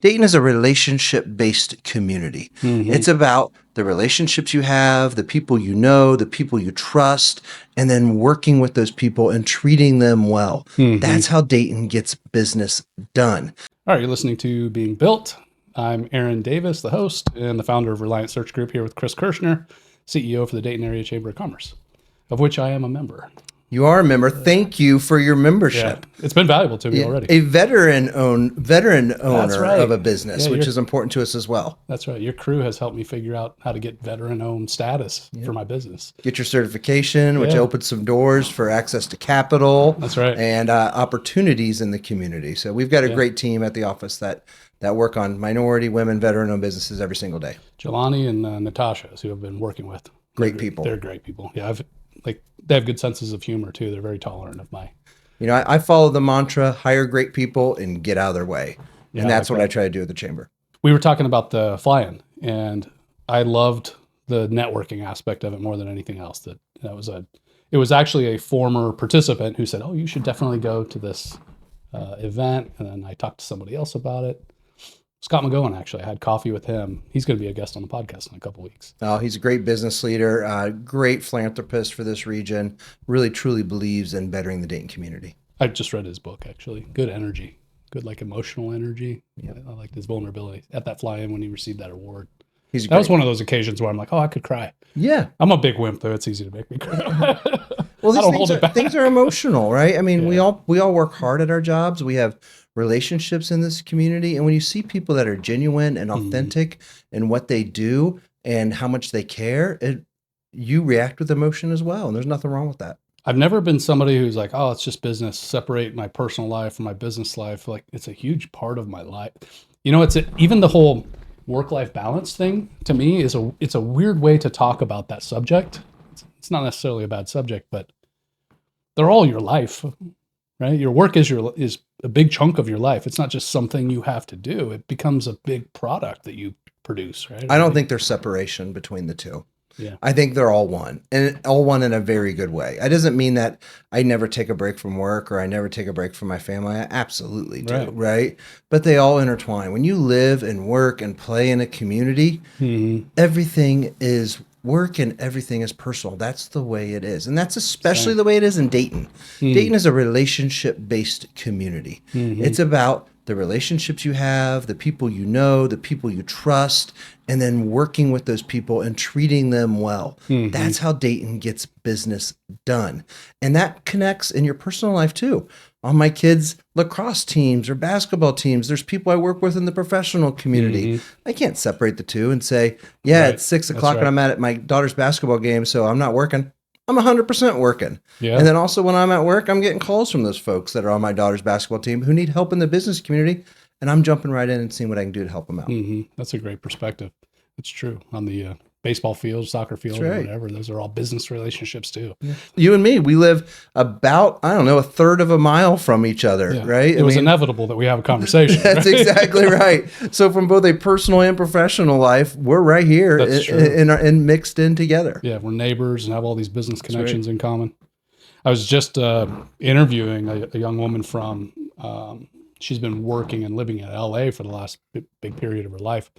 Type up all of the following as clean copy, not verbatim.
Dayton is a relationship-based community. It's about the relationships you have, the people you know, the people you trust, and then working with those people and treating them well. That's how Dayton gets business done. All right, you're listening to Being Built. I'm Aaron Davis, the host and the founder of Reliant Search Group, here with Chris Kershner, CEO for the Dayton Area Chamber of Commerce, of which I am a member. You are a member. Thank you for your membership. Yeah, it's been valuable to me already. A veteran owner right. of a business, Yeah, which is important to us as well. That's right. Your crew has helped me figure out how to get veteran-owned status for my business. Get your certification, which opens some doors for access to capital. That's right. And opportunities in the community. So we've got a great team at the office that work on minority, women, veteran-owned businesses every single day. Jelani and Natasha, who I've been working with. Great people. They're great people. Yeah, they have good senses of humor too. They're very tolerant of my. I follow the mantra: hire great people and get out of their way. Yeah, and that's what I try to do at the chamber. We were talking about the fly-in, and I loved the networking aspect of it more than anything else. It was actually a former participant who said, "Oh, you should definitely go to this event." And then I talked to somebody else about it. Scott McGowan, actually, I had coffee with him. He's going to be a guest on the podcast in a couple of weeks. Oh, he's a great business leader, great philanthropist for this region, really truly believes in bettering the Dayton community. I just read his book, actually. Good energy, good emotional energy. Yeah. I liked his vulnerability at that fly-in when he received that award. That was one of those occasions where I'm like, oh, I could cry. Yeah. I'm a big wimp, though. It's easy to make me cry. Well, things are emotional, right? I mean, we all work hard at our jobs. We have relationships in this community. And when you see people that are genuine and authentic in what they do and how much they care, you react with emotion as well. And there's nothing wrong with that. I've never been somebody who's like, oh, it's just business, separate my personal life from my business life. Like, it's a huge part of my life. Even the whole work-life balance thing to me it's a weird way to talk about that subject. It's not necessarily a bad subject, but they're all your life, right? Your work is a big chunk of your life. It's not just something you have to do. It becomes a big product that you produce, right? I don't think there's separation between the two. Yeah. I think they're all one, and all one in a very good way. It doesn't mean that I never take a break from work or I never take a break from my family. I absolutely do, right? But they all intertwine. When you live and work and play in a community, everything is work and everything is personal. That's the way it is. And that's especially the way it is in Dayton. Dayton is a relationship-based community. It's about the relationships you have, the people you know, the people you trust, and then working with those people and treating them well. That's how Dayton gets business done. And that connects in your personal life too. On my kids' lacrosse teams or basketball teams, there's people I work with in the professional community. I can't separate the two and say, it's 6 o'clock and I'm at my daughter's basketball game, so I'm not working. I'm 100% working. Yeah. And then also when I'm at work, I'm getting calls from those folks that are on my daughter's basketball team who need help in the business community. And I'm jumping right in and seeing what I can do to help them out. That's a great perspective. It's true. On the baseball field, soccer field, or whatever, those are all business relationships too. Yeah. You and me, we live about, a third of a mile from each other, right? It was inevitable that we have a conversation. That's exactly right. So from both a personal and professional life, we're right here and mixed in together. Yeah, we're neighbors and have all these business connections in common. I was just interviewing a young woman from, she's been working and living in LA for the last big period of her life.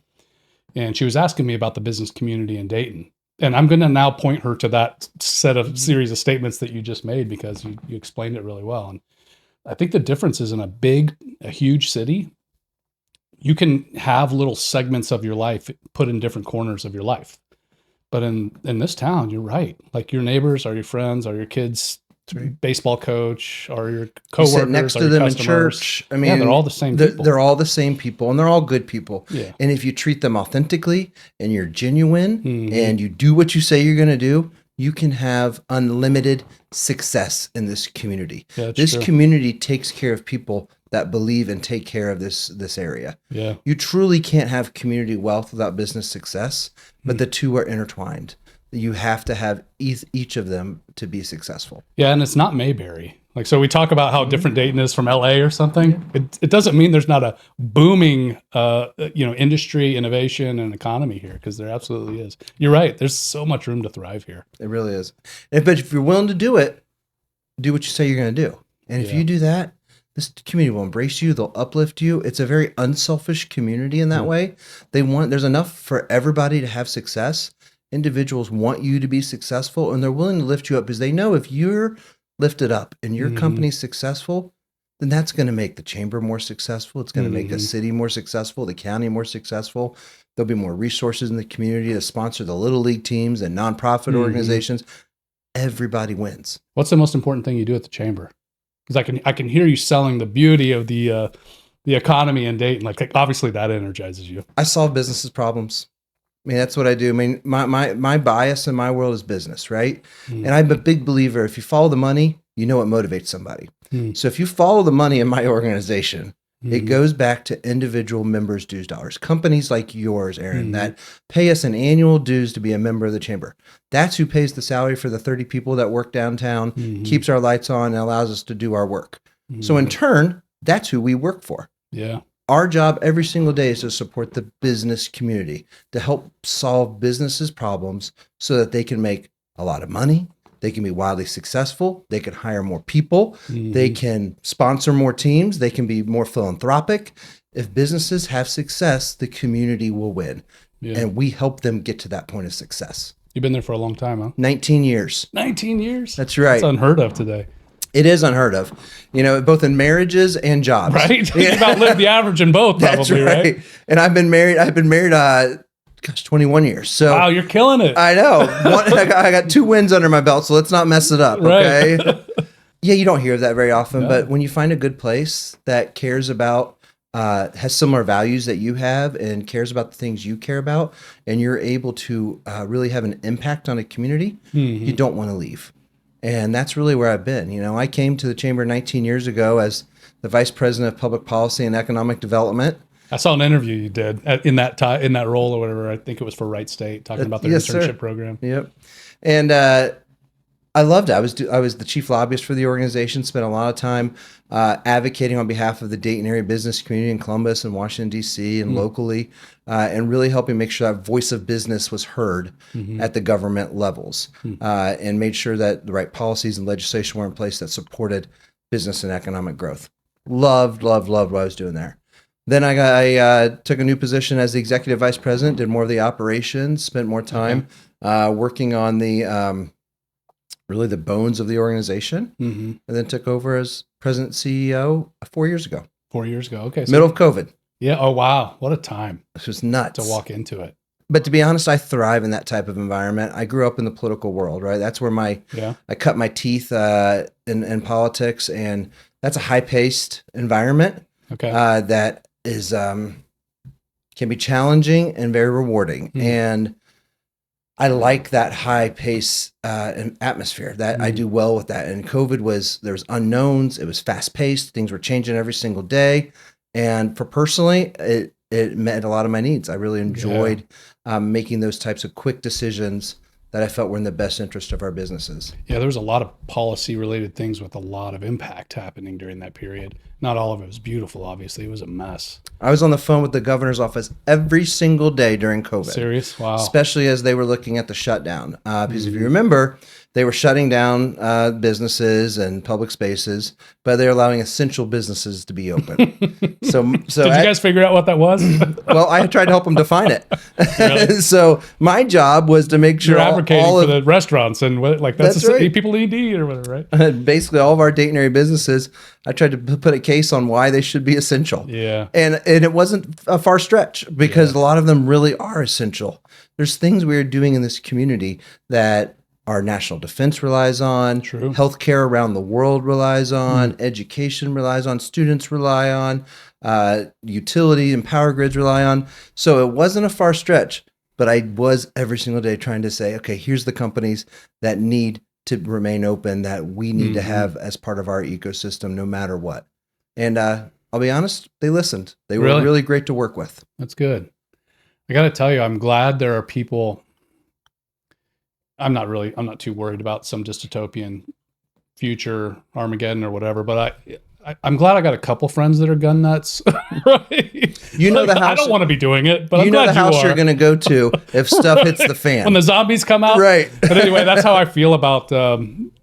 And she was asking me about the business community in Dayton. And I'm going to now point her to that series of statements that you just made because you explained it really well. And I think the difference is in a huge city, you can have little segments of your life put in different corners of your life. But in this town, you're right. Like your neighbors are your friends, are your kids' baseball coach, or your coworkers, you sit next to them in church. I mean, they're all the same people. They're all the same people, and they're all good people. Yeah. And if you treat them authentically and you're genuine and you do what you say you're going to do, you can have unlimited success in this community. Yeah, this community takes care of people that believe and take care of this area. Yeah. You truly can't have community wealth without business success, but the two are intertwined. You have to have each of them to be successful. Yeah, and it's not Mayberry. Like, so we talk about how different Dayton is from LA or something. Yeah. It doesn't mean there's not a booming, industry, innovation, and economy here, because there absolutely is. You're right. There's so much room to thrive here. It really is. But if you're willing to do it, do what you say you're going to do. And if you do that, this community will embrace you. They'll uplift you. It's a very unselfish community in that way. There's enough for everybody to have success. Individuals want you to be successful, and they're willing to lift you up because they know if you're lifted up and your company's successful, then that's going to make the chamber more successful. It's going to make the city more successful, the county more successful. There'll be more resources in the community to sponsor the little league teams and nonprofit organizations. Everybody wins. What's the most important thing you do at the chamber? Because I can hear you selling the beauty of the economy in Dayton. Like obviously that energizes you. I solve businesses' problems. I mean, that's what I do. I mean, my bias in my world is business, right? And I'm a big believer. If you follow the money, you know what motivates somebody. So if you follow the money in my organization, it goes back to individual members' dues dollars. Companies like yours, Aaron, that pay us an annual dues to be a member of the chamber. That's who pays the salary for the 30 people that work downtown, keeps our lights on, and allows us to do our work. So in turn, that's who we work for. Yeah. Our job every single day is to support the business community, to help solve businesses' problems so that they can make a lot of money. They can be wildly successful. They can hire more people. They can sponsor more teams. They can be more philanthropic. If businesses have success, the community will win. Yeah. And we help them get to that point of success. You've been there for a long time, huh? 19 years. 19 years? That's right. That's unheard of today. It is unheard of, both in marriages and jobs. Right? You outlived the average in both, probably, That's right? And I've been married, 21 years. So wow, you're killing it. I know. I got 2 wins under my belt, so let's not mess it up, okay? Right. Yeah, you don't hear that very often, but when you find a good place that cares about, has similar values that you have and cares about the things you care about, and you're able to really have an impact on a community, you don't want to leave. And that's really where I've been. I came to the chamber 19 years ago as the vice president of public policy and economic development. I saw an interview you did in that role or whatever. I think it was for Wright State, talking about their internship program. Yep. And I loved it. I was the chief lobbyist for the organization, spent a lot of time advocating on behalf of the Dayton area business community in Columbus and Washington, D.C. and locally, and really helping make sure that voice of business was heard at the government levels and made sure that the right policies and legislation were in place that supported business and economic growth. Loved what I was doing there. Then I took a new position as the executive vice president, did more of the operations, spent more time working on the really the bones of the organization, and then took over as president CEO 4 years ago. 4 years ago, okay. So, middle of COVID. Yeah. Oh wow, what a time! It was nuts to walk into it. But to be honest, I thrive in that type of environment. I grew up in the political world, right? That's where I cut my teeth in politics, and that's a high-paced environment. Okay. That is can be challenging and very rewarding, and I like that high pace atmosphere. That I do well with that. And COVID there was unknowns. It was fast paced. Things were changing every single day, and for personally, it met a lot of my needs. I really enjoyed making those types of quick decisions that I felt were in the best interest of our businesses. Yeah, there was a lot of policy related things with a lot of impact happening during that period. Not all of it was beautiful, obviously. It was a mess. I was on the phone with the governor's office every single day during COVID. Serious? Wow. Especially as they were looking at the shutdown. Because if you remember, they were shutting down businesses and public spaces, but they're allowing essential businesses to be open. So did you guys figure out what that was? Well, I tried to help them define it. Really? So my job was to make sure you're advocating for the restaurants and that's right. People need to eat or whatever, right? Basically, all of our Dayton area businesses, I tried to put a case on why they should be essential. Yeah, and it wasn't a far stretch because a lot of them really are essential. There's things we are doing in this community that our national defense relies on, healthcare around the world relies on, education relies on, students rely on, utility and power grids rely on. So it wasn't a far stretch, but I was every single day trying to say, okay, here's the companies that need to remain open, that we need to have as part of our ecosystem no matter what. And I'll be honest, they listened. They were really great to work with. That's good. I got to tell you, I'm glad there are people. I'm not too worried about some dystopian future, Armageddon or whatever, but I'm glad I got a couple friends that are gun nuts. Right? You know, the house. I don't want to be doing it, but you know the house you're going to go to if stuff hits the fan. When the zombies come out. Right. But anyway, that's how I feel about,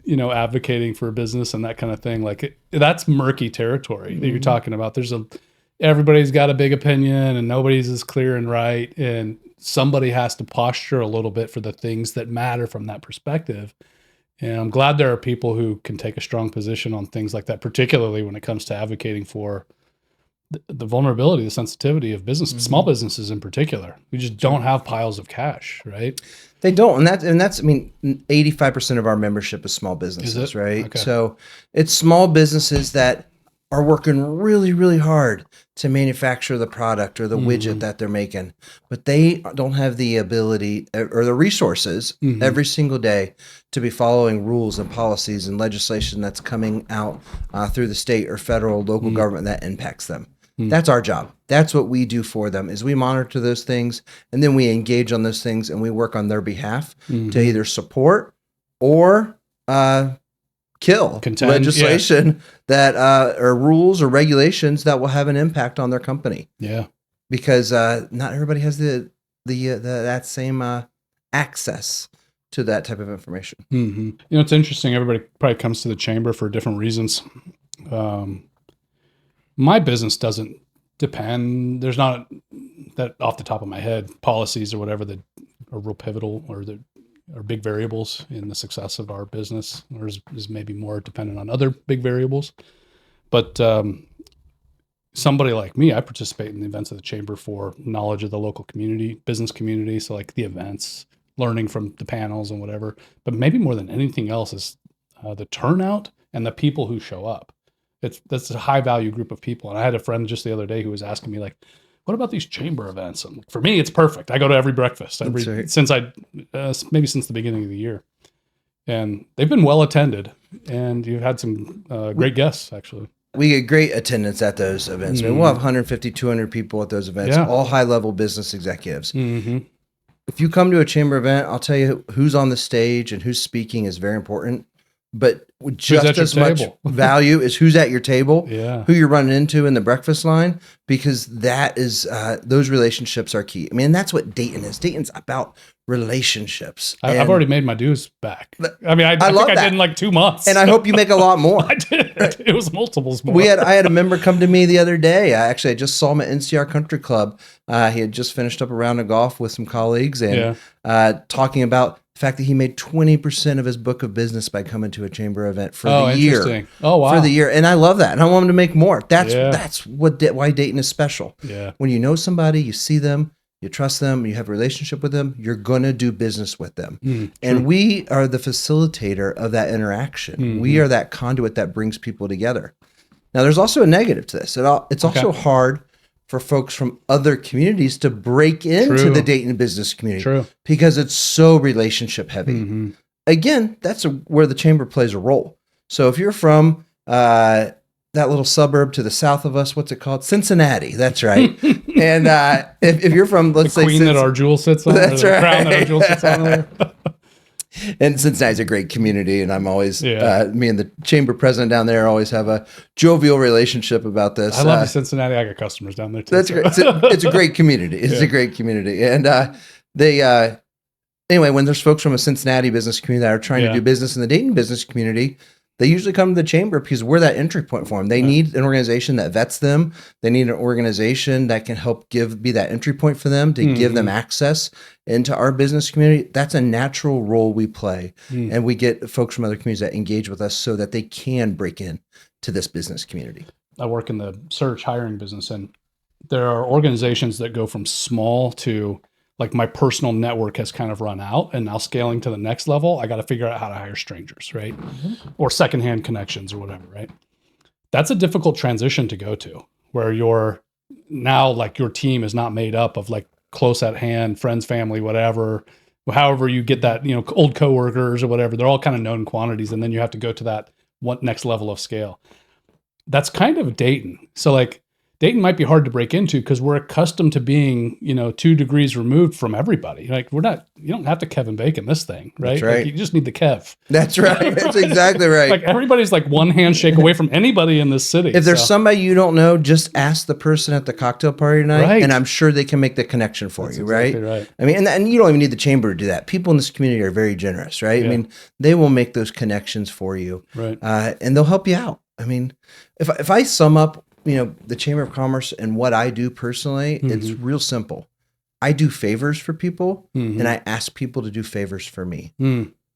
advocating for a business and that kind of thing. Like that's murky territory that you're talking about. Everybody's got a big opinion and nobody's as clear and right. And somebody has to posture a little bit for the things that matter from that perspective. And I'm glad there are people who can take a strong position on things like that, particularly when it comes to advocating for the vulnerability, the sensitivity of business, small businesses in particular. We just don't have piles of cash, right? They don't. And that's, I mean, 85% of our membership is small businesses, right? Okay. So it's small businesses that are working really, really hard to manufacture the product or the widget that they're making, but they don't have the ability or the resources every single day to be following rules and policies and legislation that's coming out through the state or federal, local government that impacts them. That's our job. That's what we do for them is we monitor those things and then we engage on those things and we work on their behalf to either support or kill legislation that or rules or regulations that will have an impact on their company. Yeah, because not everybody has that same access to that type of information. It's interesting. Everybody probably comes to the chamber for different reasons. My business doesn't depend. There's not that off the top of my head policies or whatever that are real pivotal or that are big variables in the success of our business, or is maybe more dependent on other big variables. But somebody like me, I participate in the events of the chamber for knowledge of the local community, business community. So like the events, learning from the panels and whatever. But maybe more than anything else is the turnout and the people who show up. That's a high value group of people. And I had a friend just the other day who was asking me like, what about these chamber events? And for me, it's perfect. I go to every breakfast since the beginning of the year, and they've been well attended. And you've had some great guests actually. We get great attendance at those events. I mean, we'll have 150, 200 people at those events, all high level business executives. If you come to a chamber event, I'll tell you who's on the stage and who's speaking is very important. But just as much value is who's at your table, who you're running into in the breakfast line, because that is those relationships are key. I mean, that's what Dayton is. Dayton's about relationships. I've already made my dues back. I mean, I think I did in like 2 months. And I hope you make a lot more. I did. Right. It was multiples more. I had a member come to me the other day. I just saw him at NCR Country Club. He had just finished up a round of golf with some colleagues and talking about the fact that he made 20% of his book of business by coming to a chamber event for the year. Oh, wow. For the year. And I love that. And I want him to make more. That's why Dayton is special. Yeah. When you know somebody, you see them, you trust them, you have a relationship with them, you're going to do business with them. And we are the facilitator of that interaction. We are that conduit that brings people together. Now, there's also a negative to this. It's also hard for folks from other communities to break into the Dayton business community because it's so relationship heavy. Again, that's where the chamber plays a role. So if you're from that little suburb to the south of us, what's it called? Cincinnati. That's right. And if you're from, let's say, queen that our jewel sits on. That's right. Crown that our jewel sits on. And Cincinnati's a great community, and I'm always me and the chamber president down there always have a jovial relationship about this. I love Cincinnati. I got customers down there too. That's great. It's a great community. It's a great community, and anyway, when there's folks from a Cincinnati business community that are trying to do business in the Dayton business community, they usually come to the chamber because we're that entry point for them. They need an organization that vets them. They need an organization that can help be that entry point for them to give them access into our business community. That's a natural role we play. And we get folks from other communities that engage with us so that they can break in to this business community. I work in the search hiring business, and there are organizations that go from small to like my personal network has kind of run out, and now scaling to the next level, I got to figure out how to hire strangers, right? Or secondhand connections or whatever, right? That's a difficult transition to go to, where you're now like your team is not made up of like close at hand, friends, family, whatever. However you get that, old coworkers or whatever, they're all kind of known quantities. And then you have to go to that one next level of scale. That's kind of Dayton. So like Dayton might be hard to break into because we're accustomed to being, 2 degrees removed from everybody. Like you don't have to Kevin Bacon this thing, right? That's right. Like, you just need the Kev. That's right. That's exactly right. Like everybody's like one handshake away from anybody in this city. If there's somebody you don't know, just ask the person at the cocktail party tonight, Right. and I'm sure they can make the connection for That's you, exactly right? right. I mean, and you don't even need the chamber to do that. People in this community are very generous, right? Yeah. I mean, they will make those connections for you, Right. And they'll help you out. I mean, if I sum up, the Chamber of Commerce and what I do personally, it's real simple. I do favors for people, and I ask people to do favors for me.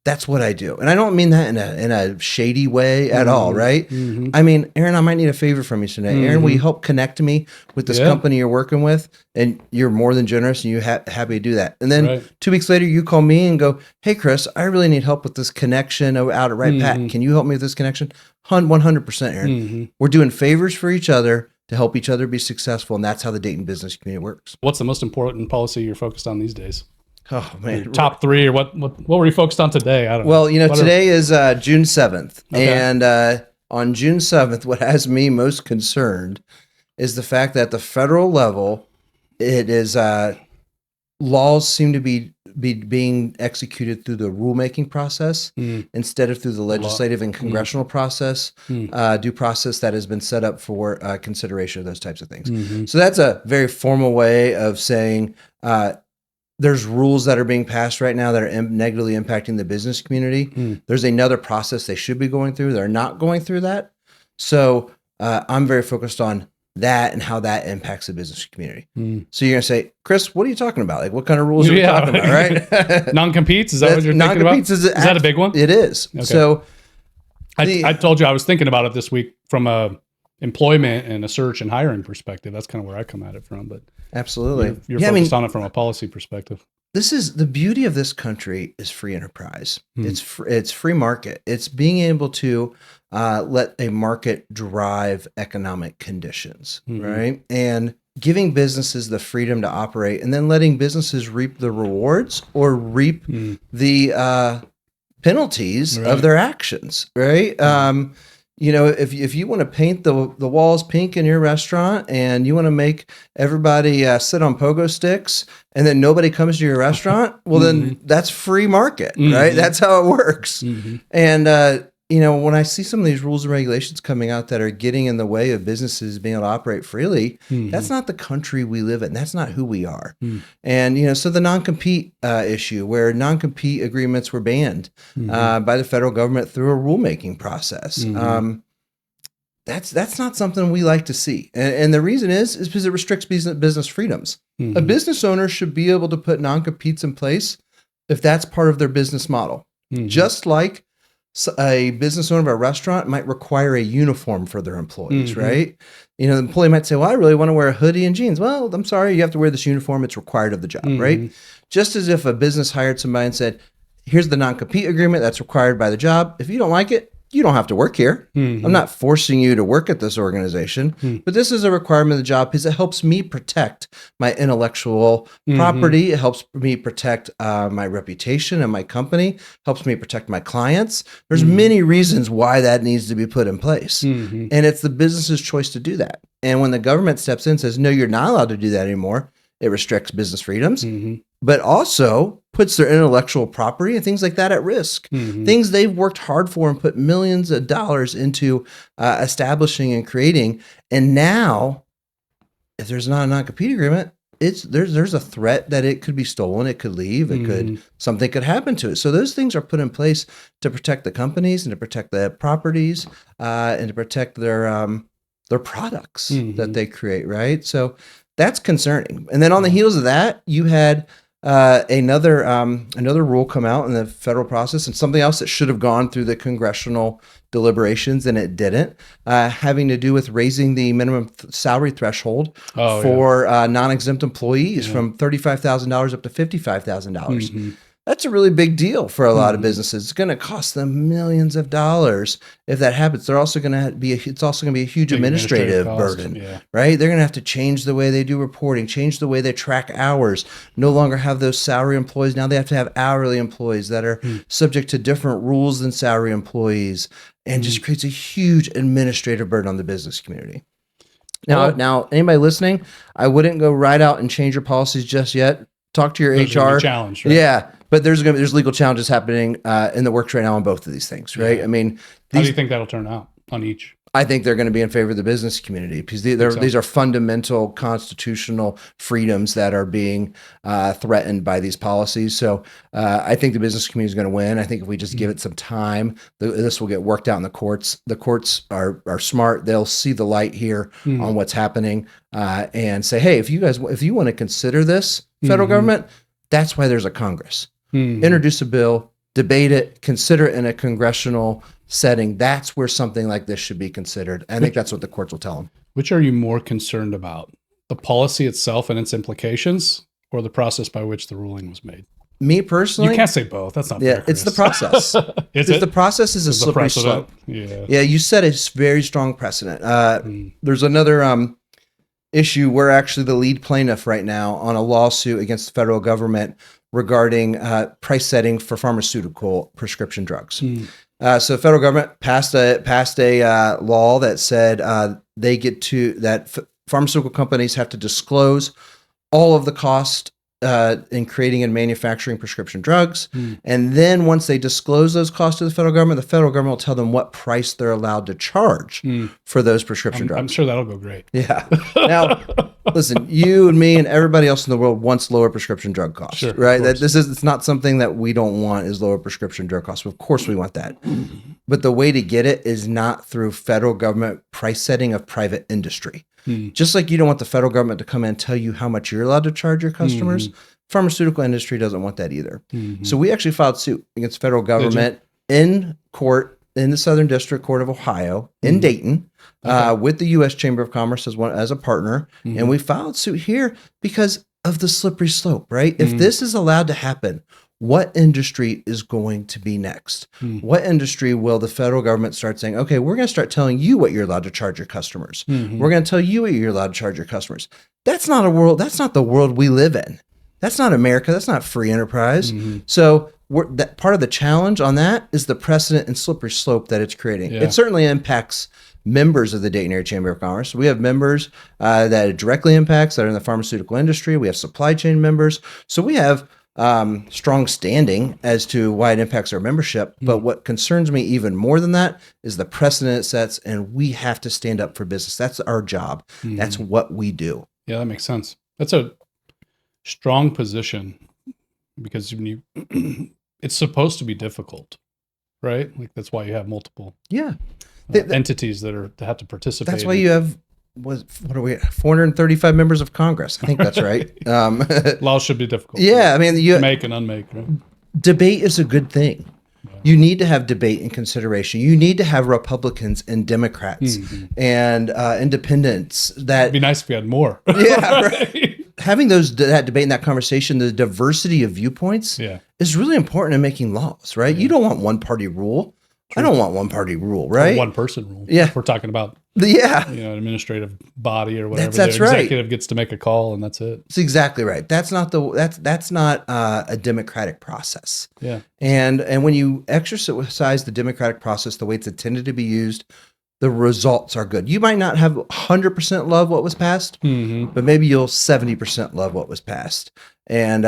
That's what I do. And I don't mean that in a shady way at all, right? I mean, Aaron, I might need a favor from you today. Aaron, will you help connect me with this company you're working with? And you're more than generous, and you're happy to do that. And then 2 weeks later, you call me and go, hey, Chris, I really need help with this connection out at Right Pat. Can you help me with this connection? 100%, Aaron. We're doing favors for each other to help each other be successful. And that's how the Dayton business community works. What's the most important policy you're focused on these days? Oh, man. Your top 3, or what were you focused on today? I don't know. Well, today is June 7th. Okay. And on June 7th, what has me most concerned is the fact that at the federal level, it is laws seem to be being executed through the rulemaking process instead of through the legislative and congressional process, due process that has been set up for consideration of those types of things. So that's a very formal way of saying there's rules that are being passed right now that are negatively impacting the business community. There's another process they should be going through. They're not going through that. So I'm very focused on that and how that impacts the business community. So you're going to say, Chris, what are you talking about? Like, what kind of rules are we talking about, right? Non-competes? Is that what you're thinking about? Is that a big one? It is. Okay. So I told you I was thinking about it this week from a employment and a search and hiring perspective. That's kind of where I come at it from. But absolutely, you're focused on it from a policy perspective. This is the beauty of this country is free enterprise. It's free market. It's being able to let a market drive economic conditions, right? And giving businesses the freedom to operate, and then letting businesses reap the rewards or reap the penalties of their actions, right? If you want to paint the walls pink in your restaurant and you want to make everybody sit on pogo sticks and then nobody comes to your restaurant, well, then that's free market, right? That's how it works. And, when I see some of these rules and regulations coming out that are getting in the way of businesses being able to operate freely, that's not the country we live in. That's not who we are. And, so the non-compete issue where non-compete agreements were banned by the federal government through a rulemaking process. That's not something we like to see. And the reason is because it restricts business freedoms. A business owner should be able to put non-competes in place if that's part of their business model. Just like a business owner of a restaurant might require a uniform for their employees, right? The employee might say, well, I really want to wear a hoodie and jeans. Well, I'm sorry, you have to wear this uniform. It's required of the job, right? Just as if a business hired somebody and said, here's the non-compete agreement that's required by the job. If you don't like it, you don't have to work here. I'm not forcing you to work at this organization, but this is a requirement of the job because it helps me protect my intellectual property. It helps me protect my reputation and my company, helps me protect my clients. There's many reasons why that needs to be put in place. And it's the business's choice to do that. And when the government steps in and says, no, you're not allowed to do that anymore, it restricts business freedoms, but also puts their intellectual property and things like that at risk. Things they've worked hard for and put millions of dollars into establishing and creating. And now, if there's not a non-compete agreement, there's a threat that it could be stolen, it could leave, something could happen to it. So those things are put in place to protect the companies and to protect the properties and to protect their products that they create, right? So that's concerning. And then on the heels of that, you had another rule come out in the federal process, and something else that should have gone through the congressional deliberations and it didn't, having to do with raising the minimum salary threshold for non-exempt employees from $35,000 up to $55,000. That's a really big deal for a lot of businesses. It's going to cost them millions of dollars if that happens. They're also going to be it's also going to be a huge administrative burden, right? They're going to have to change the way they do reporting, change the way they track hours. No longer have those salary employees. Now they have to have hourly employees that are subject to different rules than salary employees, and just creates a huge administrative burden on the business community. Now, anybody listening, I wouldn't go right out and change your policies just yet. Talk to your HR. Challenge, right? Yeah, but there's legal challenges happening in the works right now on both of these things, right? Yeah. I mean, how do you think that'll turn out on each? I think they're going to be in favor of the business community because these are fundamental constitutional freedoms that are being threatened by these policies. So I think the business community is going to win. I think if we just give it some time, this will get worked out in the courts. The courts are smart. They'll see the light here on what's happening and say, hey, if you want to consider this federal government, that's why there's a Congress. Introduce a bill, debate it, consider it in a congressional setting. That's where something like this should be considered. I think that's what the courts will tell them. Which are you more concerned about? The policy itself and its implications, or the process by which the ruling was made? Me personally, you can't say both. That's not fair, it's the process. The process is a slippery slope. Yeah, you set a very strong precedent. There's another issue. We're actually the lead plaintiff right now on a lawsuit against the federal government regarding price setting for pharmaceutical prescription drugs. So the federal government passed a law that said pharmaceutical companies have to disclose all of the cost in creating and manufacturing prescription drugs. And then once they disclose those costs to the federal government will tell them what price they're allowed to charge for those prescription drugs. I'm sure that'll go great. Yeah. Now, listen, you and me and everybody else in the world wants lower prescription drug costs, right? It's not something that we don't want is lower prescription drug costs. Of course we want that. But the way to get it is not through federal government price setting of private industry. Just like you don't want the federal government to come in and tell you how much you're allowed to charge your customers, pharmaceutical industry doesn't want that either. So we actually filed suit against federal government in court in the Southern District Court of Ohio in Dayton with the U.S. Chamber of Commerce as a partner. And we filed suit here because of the slippery slope, right? If this is allowed to happen, what industry is going to be next? What industry will the federal government start saying, okay, we're going to start telling you what you're allowed to charge your customers. We're going to tell you what you're allowed to charge your customers. That's not the world we live in. That's not America. That's not free enterprise. So that part of the challenge on that is the precedent and slippery slope that it's creating. It certainly impacts members of the Dayton Area Chamber of Commerce. We have members that it directly impacts that are in the pharmaceutical industry. We have supply chain members. So we have strong standing as to why it impacts our membership. But what concerns me even more than that is the precedent it sets, and we have to stand up for business. That's our job. That's what we do. Yeah, that makes sense. That's a strong position because when you, it's supposed to be difficult, right? Like that's why you have multiple entities that have to participate. That's why you have what are we 435 members of Congress? I think that's right. Laws should be difficult. Yeah, I mean, you make and unmake. Right? Debate is a good thing. You need to have debate and consideration. You need to have Republicans and Democrats and independents. It'd be nice if we had more. Yeah, right. Having that debate and that conversation, the diversity of viewpoints is really important in making laws, right? You don't want one party rule. True. I don't want one party rule, right? Or one person rule. Yeah. If we're talking about an administrative body or whatever. That's the right. Executive gets to make a call and that's it. That's exactly right. That's not a democratic process. Yeah. And when you exercise the democratic process the way it's intended to be used, the results are good. You might not have 100% love what was passed, but maybe you'll 70% love what was passed. And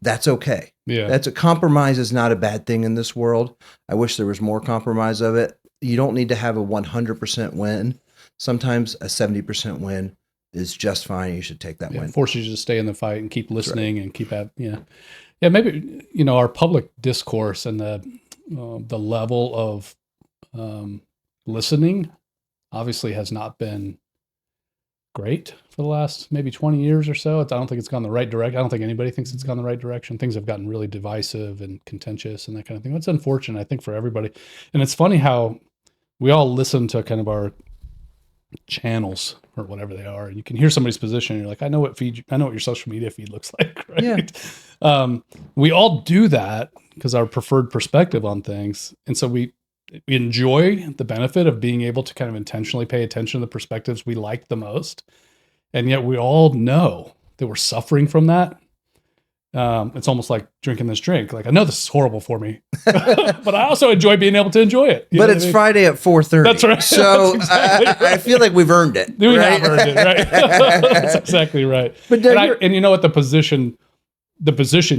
that's okay. Yeah. Compromise is not a bad thing in this world. I wish there was more compromise of it. You don't need to have a 100% win. Sometimes a 70% win is just fine. You should take that win. Forces you to stay in the fight and keep listening and keep at maybe our public discourse and the level of listening obviously has not been great for the last maybe 20 years or so. I don't think it's gone the right direction. I don't think anybody thinks it's gone the right direction. Things have gotten really divisive and contentious and that kind of thing. It's unfortunate, I think, for everybody. And it's funny how we all listen to kind of our channels or whatever they are. And you can hear somebody's position and you're like, I know what your social media feed looks like, right? Yeah. We all do that because our preferred perspective on things. And so we enjoy the benefit of being able to kind of intentionally pay attention to the perspectives we like the most. And yet we all know that we're suffering from that. It's almost like drinking this drink. Like, I know this is horrible for me, but I also enjoy being able to enjoy it. But it's Friday at 4:30. That's right. So That's exactly right. I feel like we've earned it. We right? have earned it, right? That's exactly right. But and you know what, the position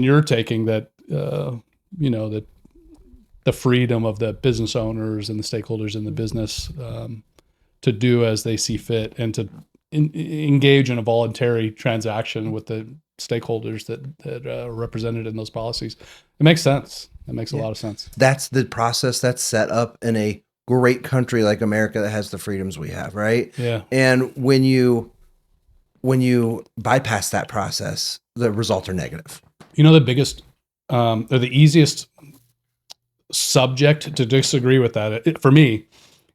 you're taking, that that the freedom of the business owners and the stakeholders in the business to do as they see fit, and to engage in a voluntary transaction with the stakeholders that are represented in those policies. It makes sense. It makes a lot of sense. That's the process that's set up in a great country like America that has the freedoms we have, right? Yeah. And when you bypass that process, the results are negative. You know, the biggest or the easiest subject to disagree with that, for me,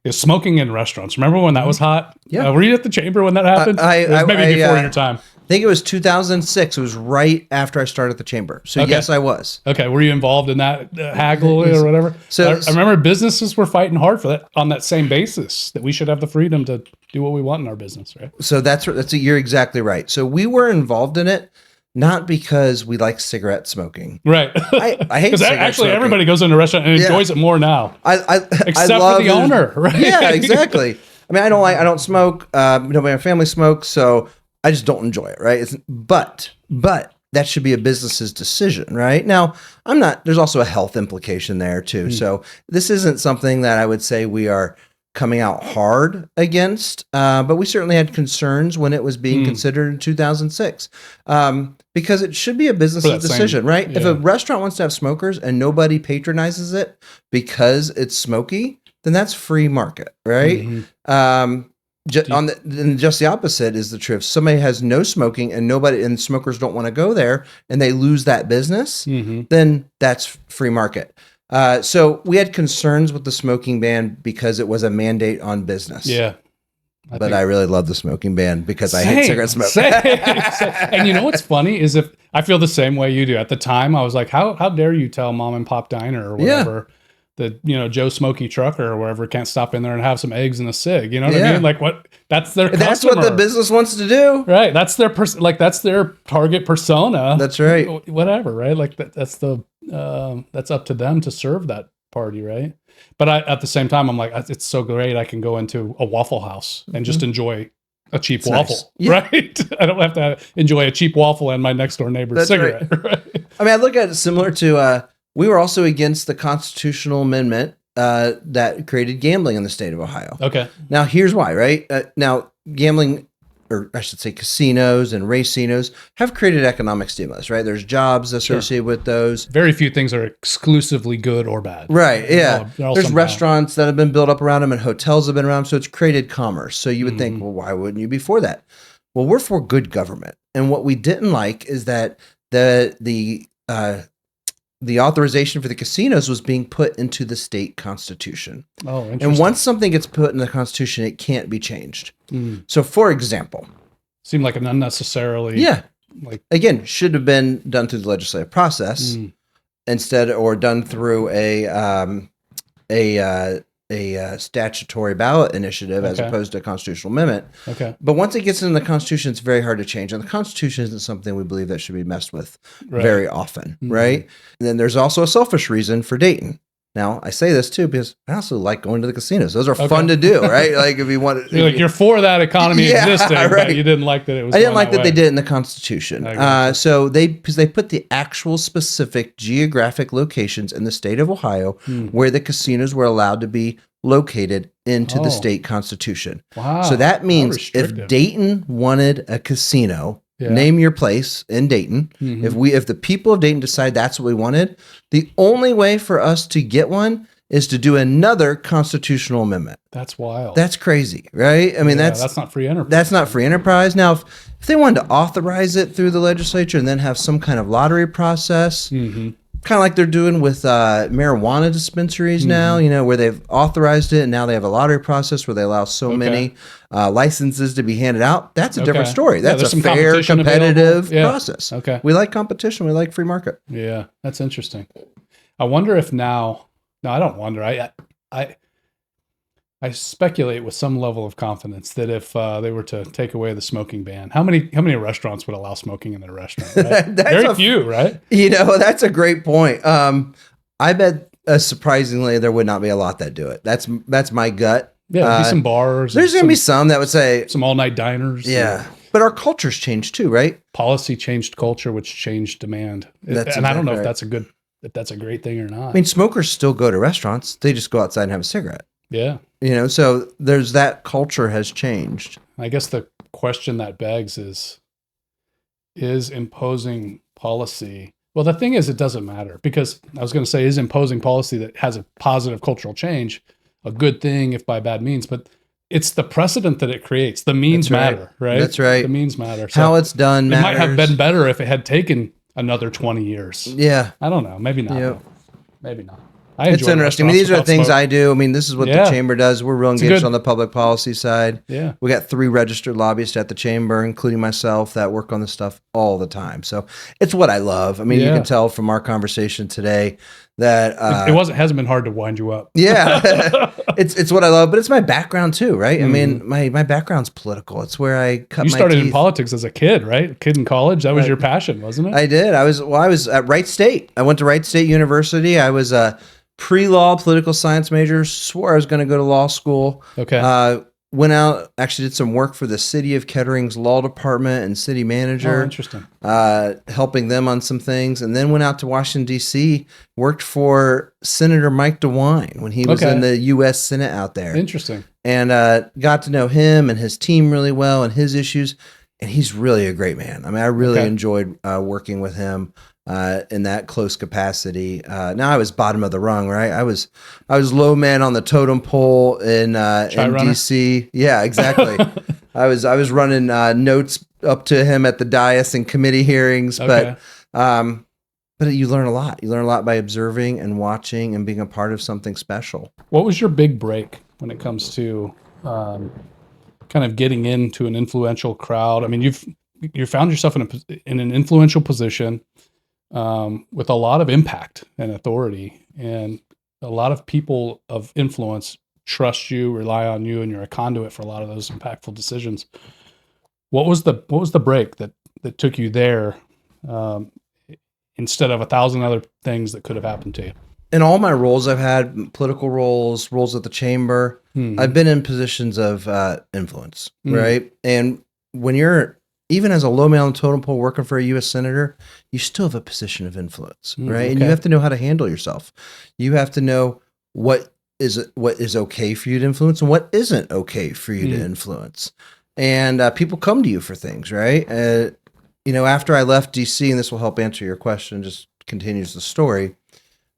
is smoking in restaurants. Remember when that was hot? Yeah. Were you at the chamber when that happened? It was maybe before your time. I think it was 2006. It was right after I started the chamber. So yes, I was. Okay. Were you involved in that haggle or whatever? So I remember businesses were fighting hard for that, on that same basis, that we should have the freedom to do what we want in our business, right? So you're exactly right. So we were involved in it, not because we like cigarette smoking. Right. I hate cigarette actually smoking. Everybody goes into a restaurant and enjoys it more now. Except love for the owner, right? Yeah, exactly. I mean, I don't smoke. Nobody in my family smokes, so I just don't enjoy it, right? But that should be a business's decision, right? Now, there's also a health implication there too. So this isn't something that I would say we are coming out hard against, but we certainly had concerns when it was being considered in 2006, because it should be a business's decision, right? Yeah. If a restaurant wants to have smokers and nobody patronizes it because it's smoky, then that's free market, right? Mm-hmm. Just the opposite is the truth. If somebody has no smoking and smokers don't want to go there and they lose that business, then that's free market. So we had concerns with the smoking ban because it was a mandate on business. Yeah. I really love the smoking ban because I hate cigarette smoke. And you know what's funny is, if I feel the same way you do. At the time, I was like, how dare you tell mom and pop diner or whatever that, Joe Smoky Trucker or wherever can't stop in there and have some eggs and a cig. You know what I mean? Like, what? That's their customer. That's what the business wants to do. Right. That's their that's their target persona. That's right. Whatever. Right. Like that's up to them to serve that party. Right. But at the same time, I'm like, it's so great. I can go into a Waffle House and just enjoy a cheap waffle, right? I don't have to enjoy a cheap waffle and my next door neighbor's cigarette. Right. I mean, I look at it similar to, we were also against the constitutional amendment that created gambling in the state of Ohio. Okay. Now, here's why, right? Now, gambling, or I should say casinos and racinos, have created economic stimulus, right? There's jobs associated with those. Very few things are exclusively good or bad. Right, yeah. They're all There's restaurants that have been built up around them and hotels have been around, so it's created commerce. So you would think, well, why wouldn't you be for that? Well, we're for good government. And what we didn't like is that the authorization for the casinos was being put into the state constitution. Oh, interesting. And once something gets put in the constitution, it can't be changed. So, for example, seemed like an unnecessarily, again, should have been done through the legislative process instead, or done through a statutory ballot initiative as opposed to a constitutional amendment. Okay. But once it gets in the Constitution, it's very hard to change. And the Constitution isn't something we believe that should be messed with very often, right? And then there's also a selfish reason for Dayton. Now, I say this too because I also like going to the casinos. Those are fun to do, right? Like if you want to... You're for that economy existing, but you didn't like that it was... I didn't like that they did it in the Constitution. So because they put the actual specific geographic locations in the state of Ohio where the casinos were allowed to be located into the state constitution. Wow. So that means if Dayton wanted a casino, name your place in Dayton. If the people of Dayton decide that's what we wanted, the only way for us to get one is to do another constitutional amendment. That's wild. That's crazy, right? I mean, that's not free enterprise. That's not free enterprise. Now, if they wanted to authorize it through the legislature and then have some kind of lottery process, kind of like they're doing with marijuana dispensaries now, where they've authorized it and now they have a lottery process where they allow so many licenses to be handed out. That's a different story. That's a fair, competitive process. Okay. We like competition. We like free market. Yeah, that's interesting. I wonder if now, no, I don't wonder. I speculate with some level of confidence that if they were to take away the smoking ban, how many restaurants would allow smoking in their restaurant? Right? Very few, right? That's a great point. I bet surprisingly there would not be a lot that do it. That's my gut. Yeah, there'd be some bars. There's going to be some that would say some all-night diners. Yeah. But our culture's changed too, right? Policy changed culture, which changed demand. And I don't know if that's a great thing or not. I mean, smokers still go to restaurants. They just go outside and have a cigarette. Yeah. So there's that culture has changed. I guess the question that begs is imposing policy. Well, the thing is, it doesn't matter, because I was going to say, is imposing policy that has a positive cultural change a good thing if by bad means, but it's the precedent that it creates. The means matter, right? That's right. The means matter. So how it's done matters. It might have been better if it had taken another 20 years. Yeah. I don't know. Maybe not. Yep. Maybe not. It's interesting. I mean, these are things I do. I mean, this is what the chamber does. We're real engaged on the public policy side. Yeah. We got 3 registered lobbyists at the chamber, including myself, that work on this stuff all the time. So it's what I love. I mean, you can tell from our conversation today that it hasn't been hard to wind you up. Yeah. it's what I love, but it's my background too, right? I mean, my background's political. It's where I cut my teeth. You started in politics as a kid, right? Kid in college. That was your passion, wasn't it? I did. I was at Wright State. I went to Wright State University. I was a pre-law political science major, swore I was going to go to law school. Okay. Went out, actually did some work for the city of Kettering's law department and city manager. Oh, interesting. Helping them on some things. And then went out to Washington, D.C., worked for Senator Mike DeWine when he was in the U.S. Senate out there. Interesting. And got to know him and his team really well and his issues. And he's really a great man. I mean, I really enjoyed working with him in that close capacity. Now I was bottom of the rung, right? I was low man on the totem pole in DC. Yeah, exactly. I was running notes up to him at the dais and committee hearings, but you learn a lot. You learn a lot by observing and watching and being a part of something special. What was your big break when it comes to kind of getting into an influential crowd? I mean, you found yourself in an influential position with a lot of impact and authority, and a lot of people of influence trust you, rely on you, and you're a conduit for a lot of those impactful decisions. What was the break that took you there instead of 1,000 other things that could have happened to you? In all my roles I've had, political roles at the chamber, I've been in positions of influence, right? And when you're, even as a low man on the totem pole working for a U.S. senator, you still have a position of influence, right? And you have to know how to handle yourself. You have to know what is okay for you to influence and what isn't okay for you to influence. And people come to you for things, right? After I left D.C., and this will help answer your question, just continues the story.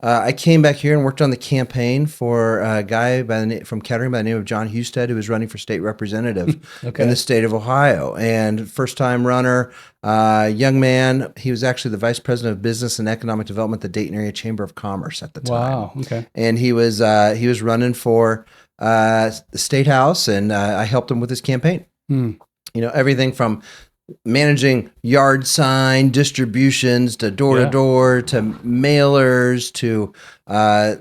I came back here and worked on the campaign for a guy from Kettering by the name of John Husted, who was running for state representative in the state of Ohio. And first-time runner, young man. He was actually the vice president of business and economic development at the Dayton Area Chamber of Commerce at the time. Wow. Okay. And he was running for the state house, and I helped him with his campaign. Everything from managing yard sign distributions to door-to-door to mailers to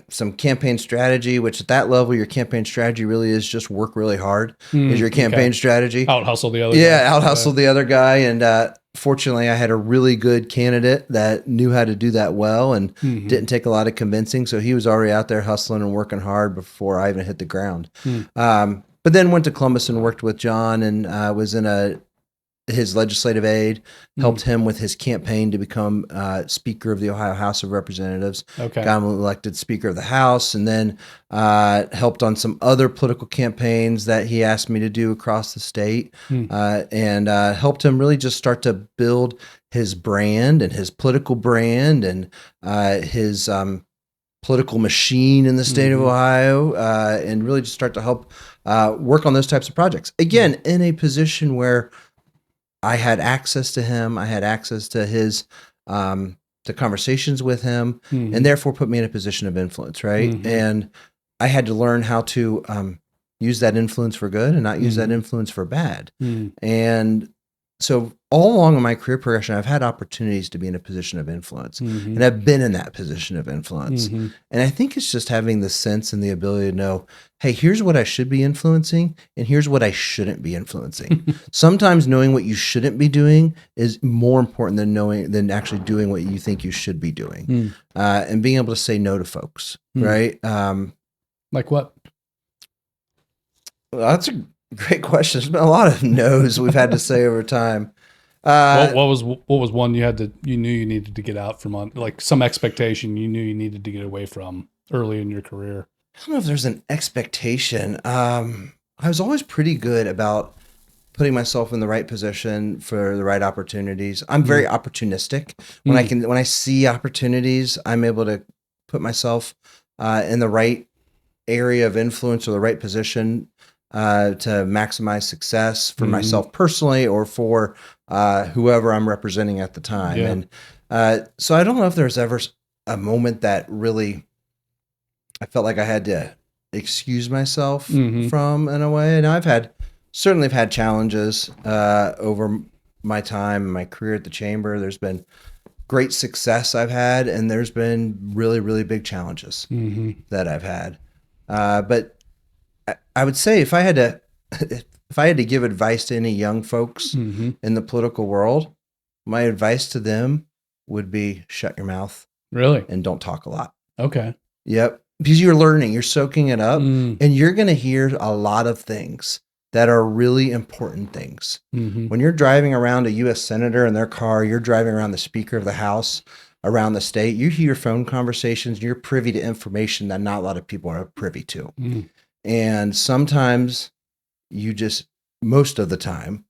some campaign strategy, which at that level, your campaign strategy really is just work really hard is your campaign strategy. Out-hustle the other guy. Yeah, out-hustle the other guy. And fortunately, I had a really good candidate that knew how to do that well and didn't take a lot of convincing. So he was already out there hustling and working hard before I even hit the ground. But then went to Columbus and worked with John and was in his legislative aide, helped him with his campaign to become Speaker of the Ohio House of Representatives. Got him elected Speaker of the House, and then helped on some other political campaigns that he asked me to do across the state, and helped him really just start to build his brand and his political brand and his political machine in the state of Ohio, and really just start to help work on those types of projects. Again, in a position where I had access to him. I had access to his to conversations with him, and therefore put me in a position of influence, right? And I had to learn how to use that influence for good and not use that influence for bad. And so all along in my career progression, I've had opportunities to be in a position of influence, and I've been in that position of influence. And I think it's just having the sense and the ability to know, hey, here's what I should be influencing, and here's what I shouldn't be influencing. Sometimes knowing what you shouldn't be doing is more important than actually doing what you think you should be doing, and being able to say no to folks, right? Like what? Well, that's a great question. There's been a lot of no's we've had to say over time. What was one you knew you needed to get out from on, like some expectation you knew you needed to get away from early in your career? I don't know if there's an expectation. I was always pretty good about putting myself in the right position for the right opportunities. I'm very opportunistic. When I see opportunities, I'm able to put myself in the right area of influence or the right position to maximize success for myself personally or for whoever I'm representing at the time. Yeah. And so I don't know if there's ever a moment that really I felt like I had to excuse myself from in a way. And I've certainly had challenges over my time and my career at the chamber. There's been great success I've had, and there's been really, really big challenges that I've had. But I would say if I had to give advice to any young folks in the political world, my advice to them would be shut your mouth. Really? And don't talk a lot. Okay. Yep. Because you're learning, you're soaking it up, and you're going to hear a lot of things that are really important things. When you're driving around a U.S. senator in their car, you're driving around the Speaker of the House around the state, you hear phone conversations, and you're privy to information that not a lot of people are privy to. And sometimes most of the time,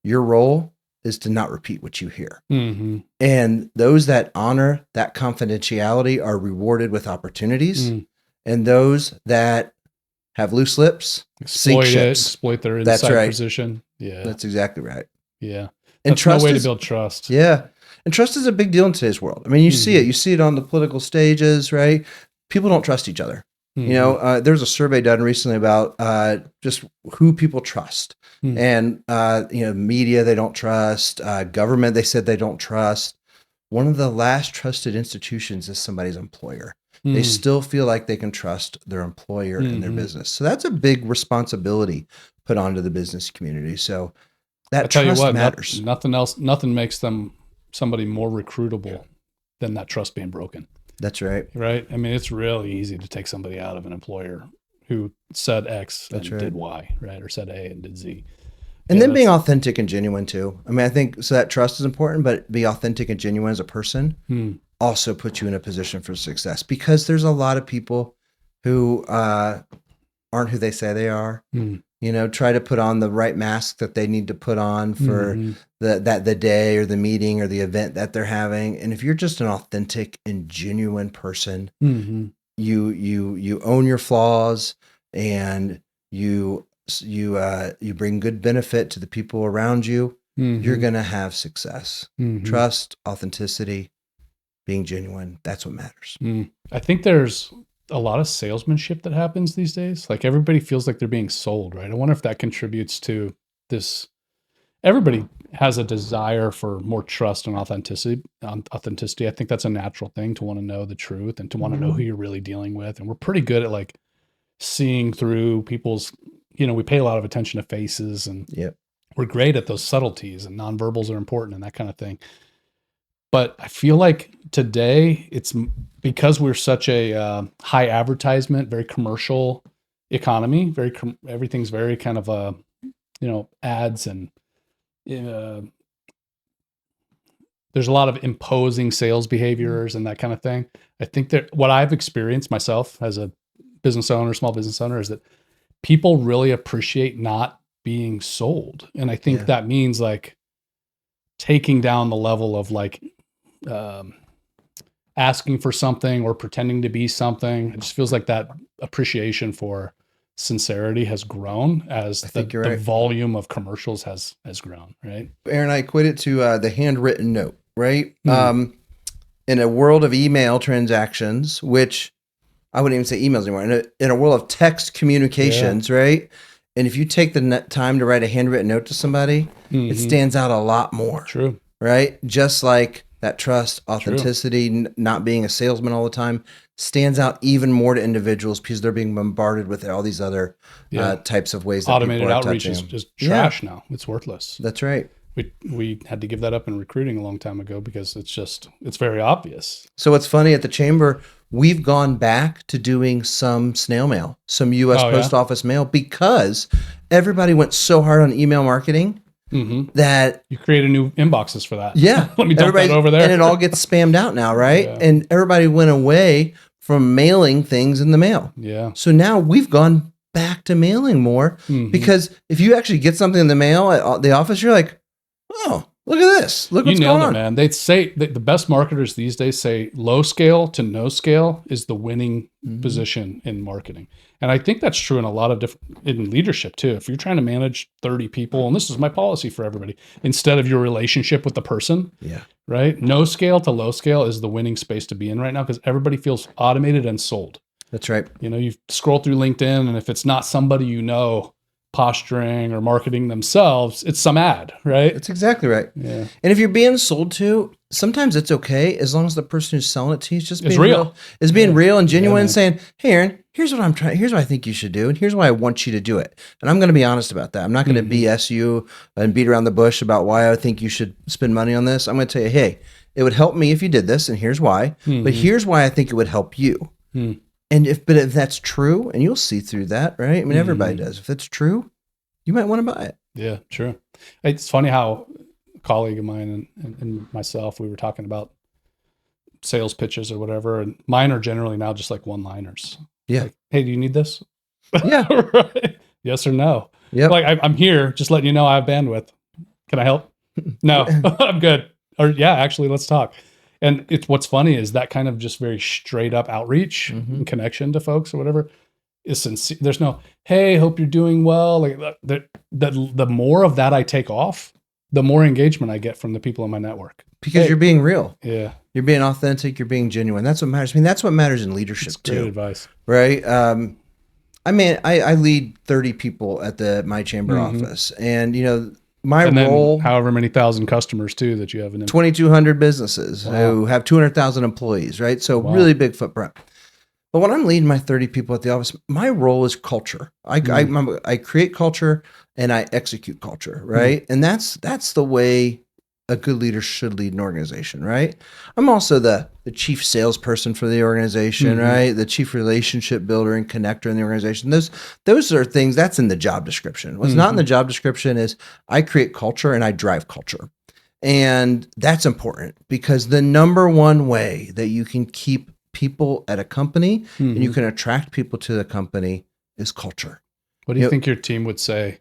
your role is to not repeat what you hear. And those that honor that confidentiality are rewarded with opportunities. And those that have loose lips, exploit their inside position. Yeah. That's exactly right. Yeah. And that's no way to build trust. Yeah. And trust is a big deal in today's world. I mean, you see it. You see it on the political stages, right? People don't trust each other. You know, there's a survey done recently about just who people trust. And, media, they don't trust. Government, they said they don't trust. One of the last trusted institutions is somebody's employer. They still feel like they can trust their employer and their business. So that's a big responsibility put onto the business community. So that trust matters. Nothing makes somebody more recruitable than that trust being broken. That's right. Right. I mean, it's really easy to take somebody out of an employer who said X and did Y, right? Or said A and did Z. And then being authentic and genuine too. I mean, I think so that trust is important, but be authentic and genuine as a person also puts you in a position for success, because there's a lot of people who aren't who they say they are. Try to put on the right mask that they need to put on for the day or the meeting or the event that they're having. And if you're just an authentic and genuine person, you own your flaws, and you bring good benefit to the people around you, you're going to have success. Trust, authenticity, being genuine, that's what matters. I think there's a lot of salesmanship that happens these days. Like everybody feels like they're being sold, right? I wonder if that contributes to this. Everybody has a desire for more trust and authenticity. I think that's a natural thing, to want to know the truth and to want to know who you're really dealing with. And we're pretty good at like seeing through people's, we pay a lot of attention to faces, and we're great at those subtleties, and nonverbals are important and that kind of thing. But I feel like today it's because we're such a high advertisement, very commercial economy, everything's very kind of ads, and there's a lot of imposing sales behaviors and that kind of thing. I think that what I've experienced myself as a small business owner, is that people really appreciate not being sold. And I think that means like taking down the level of like asking for something or pretending to be something. It just feels like that appreciation for sincerity has grown as the volume of commercials has grown, right? Aaron, I equate it to the handwritten note, right? In a world of email transactions, which I wouldn't even say emails anymore, in a world of text communications, right? And if you take the time to write a handwritten note to somebody, it stands out a lot more. True. Right? Just like that trust, authenticity, not being a salesman all the time stands out even more to individuals because they're being bombarded with all these other types of ways that automated people are outreach is just trash now. It's worthless. That's right. We had to give that up in recruiting a long time ago because it's very obvious. So what's funny at the chamber, we've gone back to doing some snail mail, some U.S. Post Office mail, because everybody went so hard on email marketing that you created new inboxes for that. Yeah. Let me dump that over there. And it all gets spammed out now, right? Yeah. And everybody went away from mailing things in the mail. Yeah. So now we've gone back to mailing more because if you actually get something in the mail at the office, you're like, oh, look at this. Look what's going on. Man. They'd say the best marketers these days say low scale to no scale is the winning position in marketing. And I think that's true in a lot of in leadership too. If you're trying to manage 30 people, and this is my policy for everybody, instead of your relationship with the person, right? No scale to low scale is the winning space to be in right now because everybody feels automated and sold. That's right. You know, you scroll through LinkedIn, and if it's not somebody you know posturing or marketing themselves, it's some ad, right? That's exactly right. Yeah. And if you're being sold to, sometimes it's okay as long as the person who's selling it to you is just being real. Is being real and genuine and saying, hey, Aaron, here's what I'm trying, here's what I think you should do, and here's why I want you to do it. And I'm going to be honest about that. I'm not going to BS you and beat around the bush about why I think you should spend money on this. I'm going to tell you, hey, it would help me if you did this, and here's why. But here's why I think it would help you. And if that's true, and you'll see through that, right? I mean, everybody does. If it's true, you might want to buy it. Yeah, true. It's funny how a colleague of mine and myself, we were talking about sales pitches or whatever, and mine are generally now just like one-liners. Yeah. Like, hey, do you need this? Yeah. Right? Yes or no? Yeah. Like I'm here, just letting you know I have bandwidth. Can I help? No, I'm good. Or yeah, actually, let's talk. And it's what's funny is that kind of just very straight up outreach and connection to folks or whatever is sincere. There's no, hey, hope you're doing well. Like the more of that I take off, the more engagement I get from the people in my network. Because you're being real. Yeah. You're being authentic. You're being genuine. That's what matters. I mean, that's what matters in leadership too. Great advice. Right. I mean, I lead 30 people at my chamber office, and my role, however many thousand customers too that you have in 2,200 businesses who have 200,000 employees, right? So really big footprint. But when I'm leading my 30 people at the office, my role is culture. I create culture and I execute culture, right? And that's the way a good leader should lead an organization, right? I'm also the chief salesperson for the organization, right? The chief relationship builder and connector in the organization. Those are things that's in the job description. What's not in the job description is I create culture and I drive culture. And that's important because the number one way that you can keep people at a company and you can attract people to the company is culture. What do you think your team would say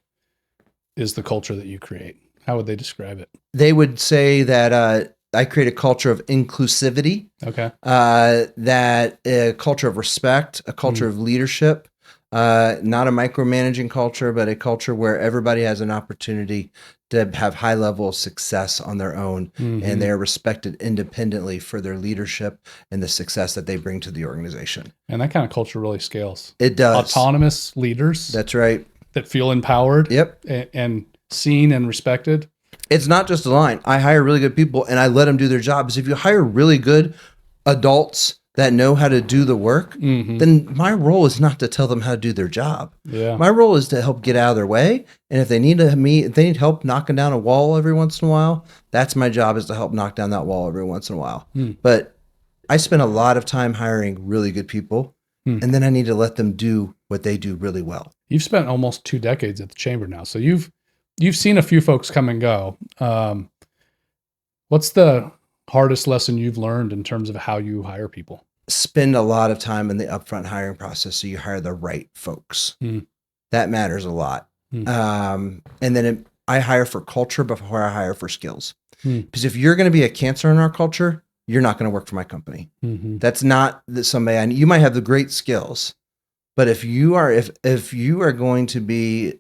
is the culture that you create? How would they describe it? They would say that I create a culture of inclusivity. Okay. That a culture of respect, a culture of leadership, not a micromanaging culture, but a culture where everybody has an opportunity to have high level of success on their own, and they're respected independently for their leadership and the success that they bring to the organization. And that kind of culture really scales. It does. Autonomous leaders. That's right. That feel empowered. Yep. And seen and respected. It's not just a line. I hire really good people and I let them do their jobs. If you hire really good adults that know how to do the work, then my role is not to tell them how to do their job. Yeah. My role is to help get out of their way. And if they need help knocking down a wall every once in a while, that's my job, is to help knock down that wall every once in a while. But I spend a lot of time hiring really good people, and then I need to let them do what they do really well. You've spent almost 2 decades at the chamber now. So you've seen a few folks come and go. What's the hardest lesson you've learned in terms of how you hire people? Spend a lot of time in the upfront hiring process so you hire the right folks. That matters a lot. And then I hire for culture before I hire for skills. Because if you're going to be a cancer in our culture, you're not going to work for my company. That's not somebody you might have the great skills, but if you are going to be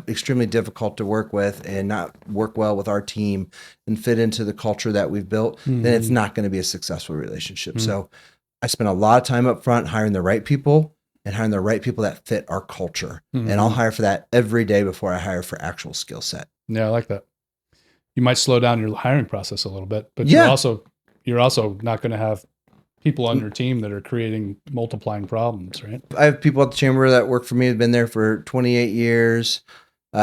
extremely difficult to work with and not work well with our team and fit into the culture that we've built, then it's not going to be a successful relationship. So I spent a lot of time up front hiring the right people and hiring the right people that fit our culture. Mm-hmm. And I'll hire for that every day before I hire for actual skill set. Yeah, I like that. You might slow down your hiring process a little bit, but Yeah. you're also not going to have people on your team that are creating multiplying problems, right? I have people at the chamber that work for me, have been there for 28 years,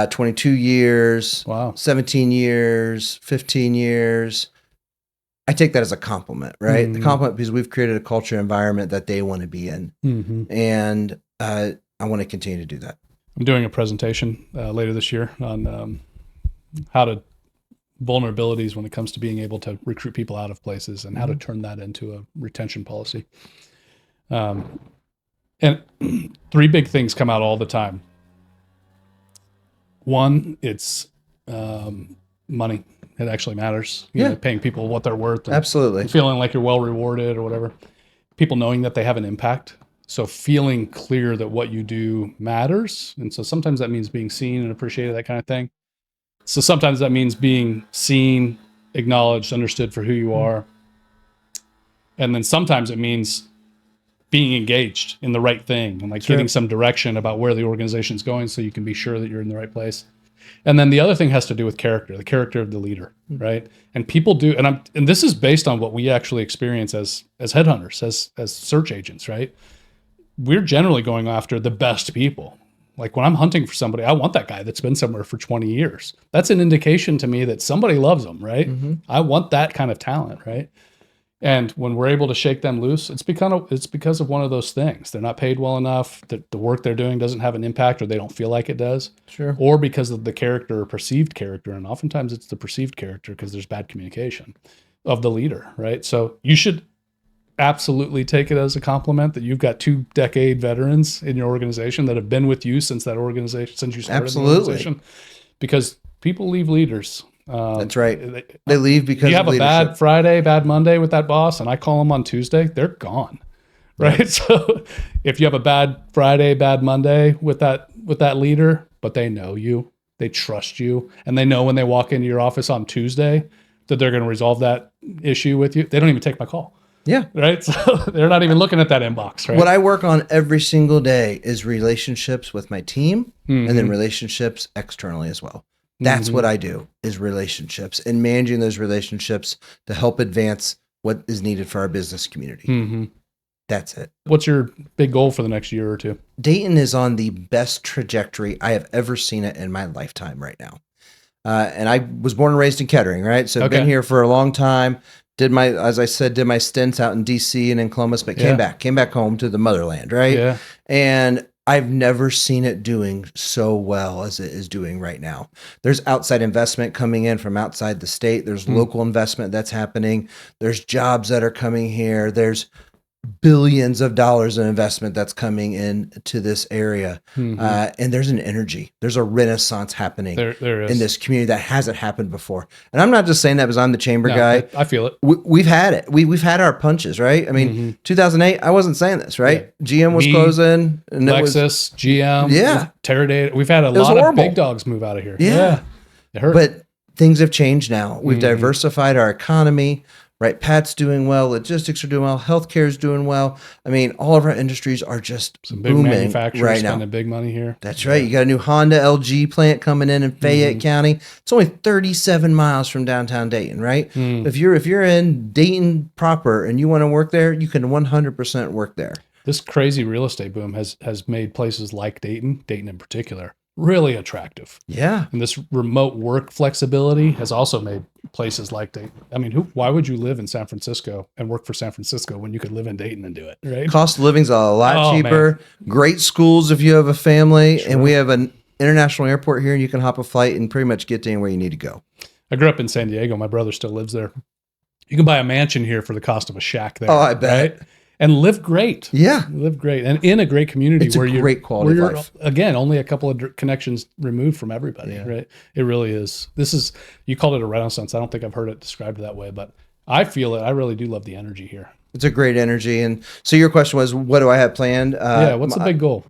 22 years, Wow. 17 years, 15 years. I take that as a compliment, right? The compliment because we've created a culture environment that they want to be in. And I want to continue to do that. I'm doing a presentation later this year on how to vulnerabilities when it comes to being able to recruit people out of places and how to turn that into a retention policy. And three big things come out all the time. One, it's money. It actually matters. You know, paying people what they're worth. Absolutely. Feeling like you're well rewarded or whatever. People knowing that they have an impact. So feeling clear that what you do matters. And so sometimes that means being seen and appreciated, that kind of thing. So sometimes that means being seen, acknowledged, understood for who you are. And then sometimes it means being engaged in the right thing and like getting some direction about where the organization's going so you can be sure that you're in the right place. And then the other thing has to do with character, the character of the leader, right? And people do, and this is based on what we actually experience as headhunters, as search agents, right? We're generally going after the best people. Like when I'm hunting for somebody, I want that guy that's been somewhere for 20 years. That's an indication to me that somebody loves them, right? I want that kind of talent, right? And when we're able to shake them loose, it's because of one of those things. They're not paid well enough, that the work they're doing doesn't have an impact, or they don't feel like it does. Or because of the character or perceived character. And oftentimes it's the perceived character because there's bad communication of the leader, right? So you should absolutely take it as a compliment that you've got 2-decade veterans in your organization that have been with you since that organization, since you started the organization. Because people leave leaders. That's right. They leave because you have a bad Friday, bad Monday with that boss, and I call them on Tuesday, they're gone. Right. So if you have a bad Friday, bad Monday with that leader, but they know you, they trust you, and they know when they walk into your office on Tuesday that they're going to resolve that issue with you, they don't even take my call. Yeah. Right. So they're not even looking at that inbox. Right. What I work on every single day is relationships with my team and then relationships externally as well. That's what I do, is relationships and managing those relationships to help advance what is needed for our business community. That's it. What's your big goal for the next year or two? Dayton is on the best trajectory I have ever seen it in my lifetime right now. And I was born and raised in Kettering, right? So I've been here for a long time. As I said, did my stints out in DC and in Columbus, but came back home to the motherland, right? Yeah. And I've never seen it doing so well as it is doing right now. There's outside investment coming in from outside the state. There's local investment that's happening. There's jobs that are coming here. There's billions of dollars in investment that's coming into this area. And there's an energy. There's a renaissance happening there is. In this community that hasn't happened before. And I'm not just saying that because I'm the chamber guy. I feel it. We've had it. We've had our punches, right? I mean, 2008, I wasn't saying this, right? GM was closing. And Lexus, GM. Yeah. Teradata. We've had a lot of big dogs move out of here. Yeah. It hurt. But things have changed now. We've diversified our economy. Right, Pat's doing well. Logistics are doing well. Healthcare is doing well. I mean, all of our industries are just some big booming manufacturers right now. Spending big money here. That's right. You got a new Honda LG plant coming in Fayette County. It's only 37 miles from downtown Dayton, right? If you're in Dayton proper and you want to work there, you can 100% work there. This crazy real estate boom has made places like Dayton in particular, really attractive. Yeah. And this remote work flexibility has also made places like Dayton. I mean, why would you live in San Francisco and work for San Francisco when you could live in Dayton and do it, right? Cost of living's a lot cheaper. Man. Great schools if you have a family. And we have an international airport here and you can hop a flight and pretty much get to anywhere you need to go. I grew up in San Diego. My brother still lives there. You can buy a mansion here for the cost of a shack there. Oh, I bet. Right? And live great. Yeah. Live great. And in a great community it's where you're great quality of life. Again, only a couple of connections removed from everybody, right? It really is. You called it a renaissance. I don't think I've heard it described that way, but I feel it. I really do love the energy here. It's a great energy. And so your question was, what do I have planned? What's the big goal?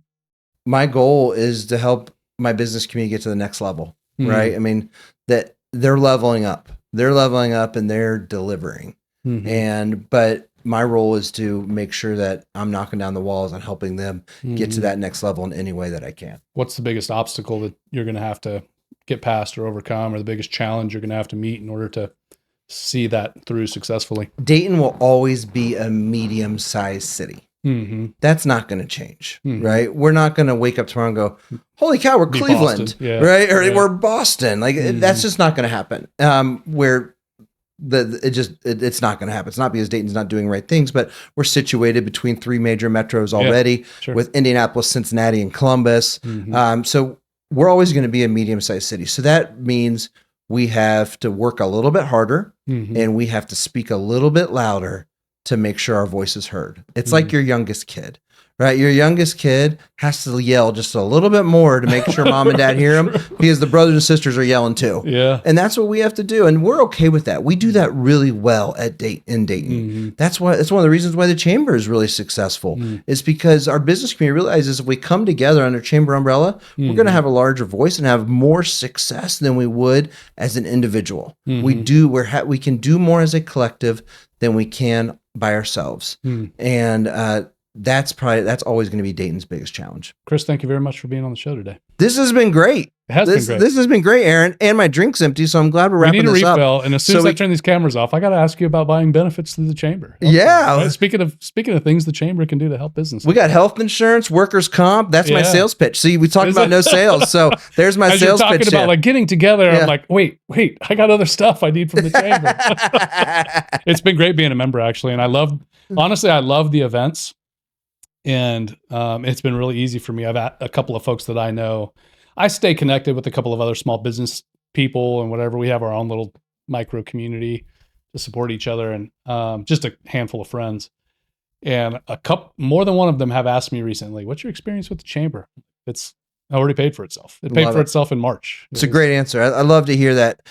My goal is to help my business community get to the next level, right? I mean, that they're leveling up. They're leveling up and they're delivering. But my role is to make sure that I'm knocking down the walls and helping them get to that next level in any way that I can. What's the biggest obstacle that you're going to have to get past or overcome, or the biggest challenge you're going to have to meet in order to see that through successfully? Dayton will always be a medium-sized city. That's not going to change, right? We're not going to wake up tomorrow and go, holy cow, we're Cleveland, right? Or we're Boston. Like that's just not going to happen. It's not going to happen. It's not because Dayton's not doing right things, but we're situated between 3 major metros already with Indianapolis, Cincinnati, and Columbus. So we're always going to be a medium-sized city. So that means we have to work a little bit harder and we have to speak a little bit louder to make sure our voice is heard. It's like your youngest kid, right? Your youngest kid has to yell just a little bit more to make sure mom and dad hear him because the brothers and sisters are yelling too. Yeah. And that's what we have to do. And we're okay with that. We do that really well in Dayton. That's why it's one of the reasons why the chamber is really successful is because our business community realizes if we come together under chamber umbrella, we're going to have a larger voice and have more success than we would as an individual. We can do more as a collective than we can by ourselves. And that's always going to be Dayton's biggest challenge. Chris, thank you very much for being on the show today. This has been great. It has been great. This has been great, Aaron. And my drink's empty, so I'm glad we're wrapping this up. We need a refill, and as soon as I turn these cameras off, I got to ask you about buying benefits through the chamber. Right? Speaking of things the chamber can do to help business. We got health insurance, workers' comp. That's my sales pitch. See, we talked about no sales, so there's my sales pitch. Talking about like getting together, I'm like, wait, I got other stuff I need from the chamber. It's been great being a member, actually, and I love the events. And it's been really easy for me. I've had a couple of folks that I know. I stay connected with a couple of other small business people and whatever. We have our own little micro community to support each other, and just a handful of friends. And more than one of them have asked me recently, "What's your experience with the chamber?" It's already paid for itself. It paid for itself in March. It's a great answer. I love to hear that.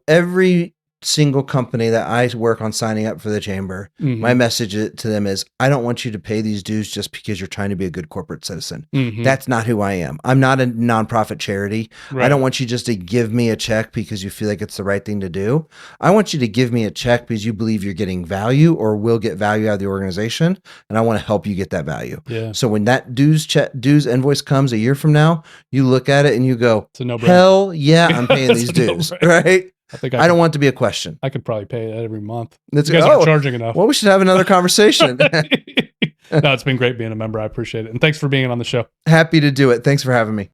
Every single company that I work on signing up for the chamber, my message to them is, I don't want you to pay these dues just because you're trying to be a good corporate citizen. That's not who I am. I'm not a nonprofit charity. Right. I don't want you just to give me a check because you feel like it's the right thing to do. I want you to give me a check because you believe you're getting value or will get value out of the organization. And I want to help you get that value. Yeah. So when that dues invoice comes a year from now, you look at it and you go, hell yeah, I'm paying these dues. Right? I don't want it to be a question. I could probably pay that every month. You guys aren't charging enough. Well, we should have another conversation. No, it's been great being a member. I appreciate it. And thanks for being on the show. Happy to do it. Thanks for having me.